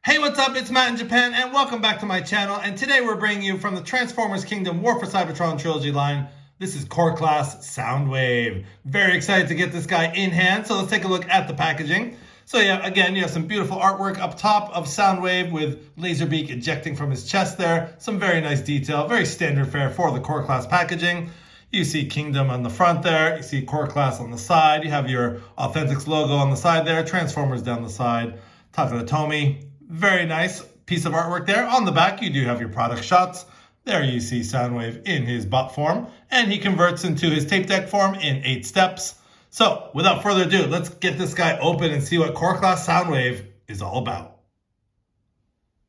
Hey, what's up? It's Matt in Japan, and welcome back to my channel. And today we're bringing you from the Transformers Kingdom War for Cybertron trilogy line. This is Core Class Soundwave. Very excited to get this guy in hand. So let's take a look at the packaging. So yeah, again, you have some beautiful artwork up top of Soundwave with Laserbeak ejecting from his chest there. Some very nice detail, very standard fare for the Core Class packaging. You see Kingdom on the front there. You see Core Class on the side. You have your Authentics logo on the side there. Transformers down the side. Takatomi. Very nice piece of artwork there. On the back, you do have your product shots. There you see Soundwave in his bot form, and he converts into his tape deck form in 8 steps. So, without further ado, let's get this guy open and see what Core Class Soundwave is all about.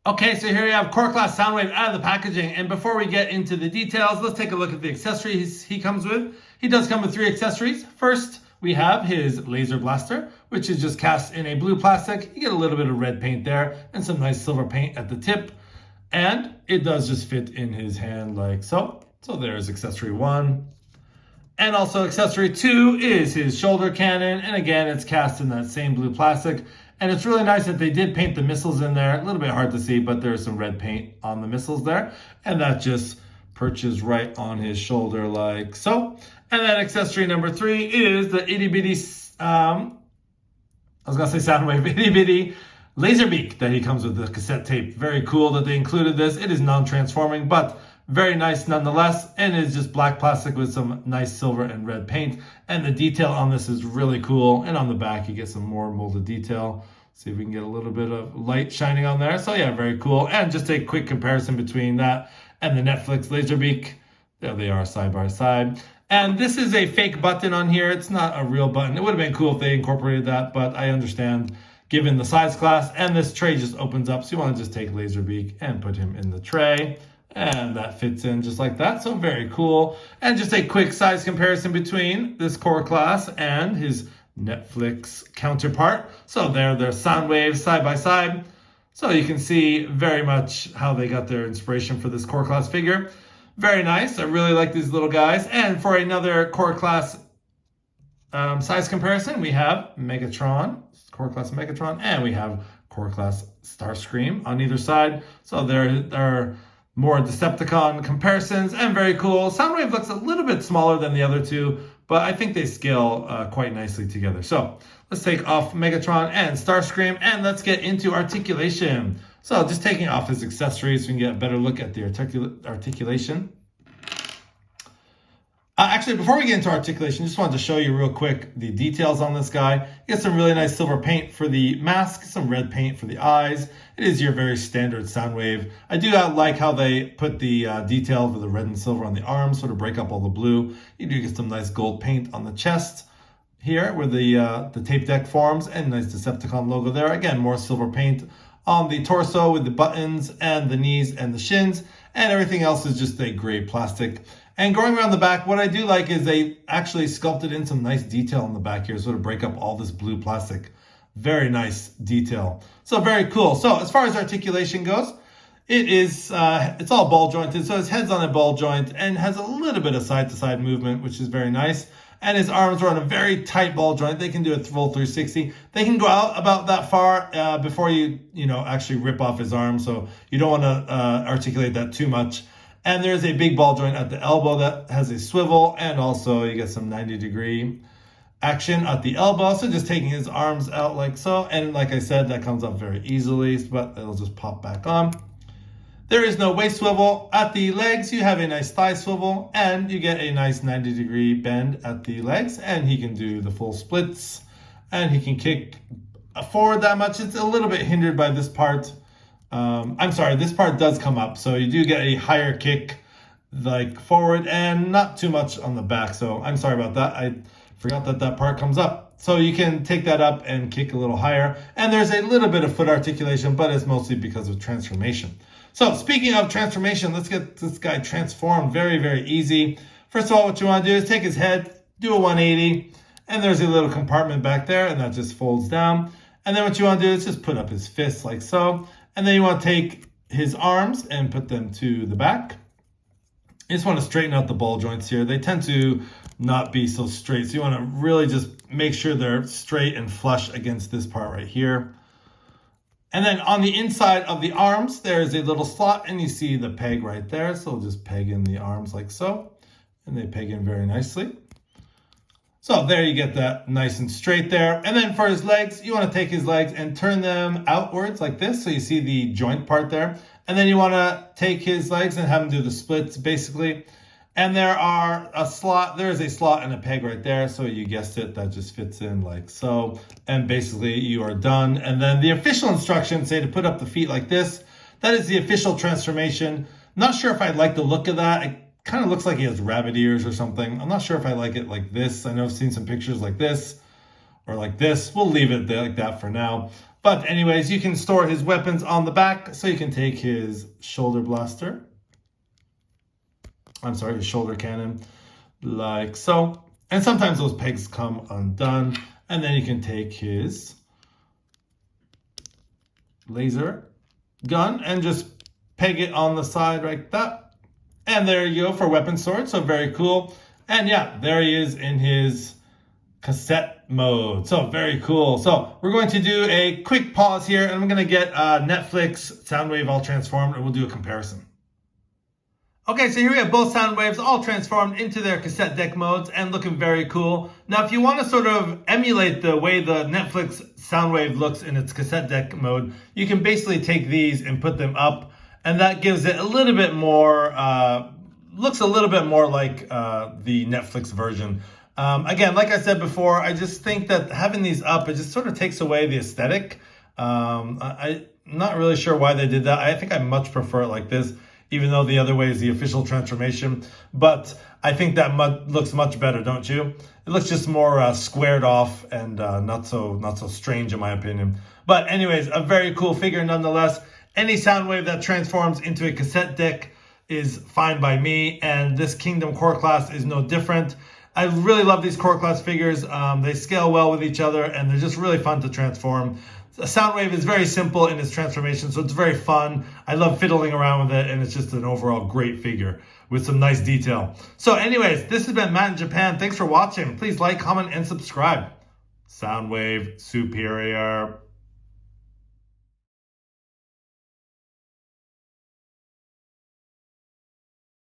Okay, so here you have Core Class Soundwave out of the packaging, and before we get into the details, let's take a look at the accessories he comes with. He does come with 3 accessories. First, we have his laser blaster, which is just cast in a blue plastic. You get a little bit of red paint there and some nice silver paint at the tip. And it does just fit in his hand like so. So there's accessory 1. And also accessory 2 is his shoulder cannon. And again, it's cast in that same blue plastic. And it's really nice that they did paint the missiles in there. A little bit hard to see, but there's some red paint on the missiles there. And that just perches right on his shoulder like so. And then accessory number 3 is the itty bitty, Soundwave itty bitty Laserbeak that he comes with the cassette tape. Very cool that they included this. It is non-transforming, but very nice nonetheless. And it's just black plastic with some nice silver and red paint. And the detail on this is really cool. And on the back, you get some more molded detail. See if we can get a little bit of light shining on there. So yeah, very cool. And just a quick comparison between that and the Netflix Laserbeak. There they are side by side. And this is a fake button on here. It's not a real button. It would have been cool if they incorporated that, but I understand given the size class. And this tray just opens up. So you want to just take Laserbeak and put him in the tray. And that fits in just like that. So very cool. And just a quick size comparison between this Core Class and his Netflix counterpart. So they're Soundwave side by side. So you can see very much how they got their inspiration for this Core Class figure. Very nice. I really like these little guys. And for another Core Class size comparison, we have Megatron, Core Class Megatron, and we have Core Class Starscream on either side. So there are more Decepticon comparisons and very cool. Soundwave looks a little bit smaller than the other two, but I think they scale quite nicely together. So let's take off Megatron and Starscream and let's get into Articulation. So just taking off his accessories, we can get a better look at the Articulation. Actually, before we get into Articulation, just wanted to show you real quick the details on this guy. You get some really nice silver paint for the mask, some red paint for the eyes. It is your very standard Soundwave. I do like how they put the detail for the red and silver on the arms, sort of break up all the blue. You do get some nice gold paint on the chest here where the tape deck forms and nice Decepticon logo there. Again, more silver paint on the torso with the buttons and the knees and the shins, and everything else is just a gray plastic. And going around the back, what I do like is they actually sculpted in some nice detail on the back here, sort of break up all this blue plastic. Very nice detail. So very cool. So as far as Articulation goes, it is it's all ball jointed. So his head's on a ball joint and has a little bit of side to side movement, which is very nice. And his arms are on a very tight ball joint. They can do a full 360. They can go out about that far before you actually rip off his arm. So you don't want to articulate that too much. And there's a big ball joint at the elbow that has a swivel. And also you get some 90-degree action at the elbow. So just taking his arms out like so. And like I said, that comes up very easily, but it'll just pop back on. There is no waist swivel. At the legs, you have a nice thigh swivel, and you get a nice 90-degree bend at the legs, and he can do the full splits, and he can kick forward that much. It's a little bit hindered by this part. I'm sorry, this part does come up, so you do get a higher kick like forward and not too much on the back, so I'm sorry about that. I forgot that part comes up. So you can take that up and kick a little higher, and there's a little bit of foot articulation, but it's mostly because of transformation. So speaking of transformation, let's get this guy transformed. Very, very easy. First of all, what you want to do is take his head, do a 180, and there's a little compartment back there, and that just folds down. And then what you want to do is just put up his fists like so. And then you want to take his arms and put them to the back. You just want to straighten out the ball joints here. They tend to not be so straight. So you want to really just make sure they're straight and flush against this part right here. And then on the inside of the arms, there's a little slot, and you see the peg right there. So we'll just peg in the arms like so, and they peg in very nicely. So there you get that nice and straight there. And then for his legs, you want to take his legs and turn them outwards like this. So you see the joint part there. And then you want to take his legs and have him do the splits basically. And there is a slot and a peg right there. So you guessed it, that just fits in like so. And basically you are done. And then the official instructions say to put up the feet like this. That is the official transformation. Not sure if I like the look of that. It kind of looks like he has rabbit ears or something. I'm not sure if I like it like this. I know I've seen some pictures like this or like this. We'll leave it there like that for now. But anyways, you can store his weapons on the back. So you can take his shoulder blaster. I'm sorry, his shoulder cannon like so. And sometimes those pegs come undone. And then you can take his laser gun and just peg it on the side like that. And there you go for weapon sword. So very cool. And yeah, there he is in his cassette mode. So very cool. So we're going to do a quick pause here, and I'm going to get Netflix Soundwave all transformed, and we'll do a comparison. Okay, so here we have both Soundwaves all transformed into their cassette deck modes and looking very cool. Now, if you want to sort of emulate the way the Netflix Soundwave looks in its cassette deck mode, you can basically take these and put them up. And that gives it a little bit more, looks a little bit more like the Netflix version. Again, like I said before, I just think that having these up, it just sort of takes away the aesthetic. I'm not really sure why they did that. I think I much prefer it like this, even though the other way is the official transformation. But I think that looks much better, don't you? It looks just more squared off and not so strange in my opinion. But anyways, a very cool figure nonetheless. Any Soundwave that transforms into a cassette deck is fine by me, and this Kingdom Core Class is no different. I really love these Core Class figures. They scale well with each other, and they're just really fun to transform. A Soundwave is very simple in its transformation, so it's very fun. I love fiddling around with it, and it's just an overall great figure with some nice detail. So anyways, this has been Matt in Japan. Thanks for watching. Please like, comment, and subscribe. Soundwave superior.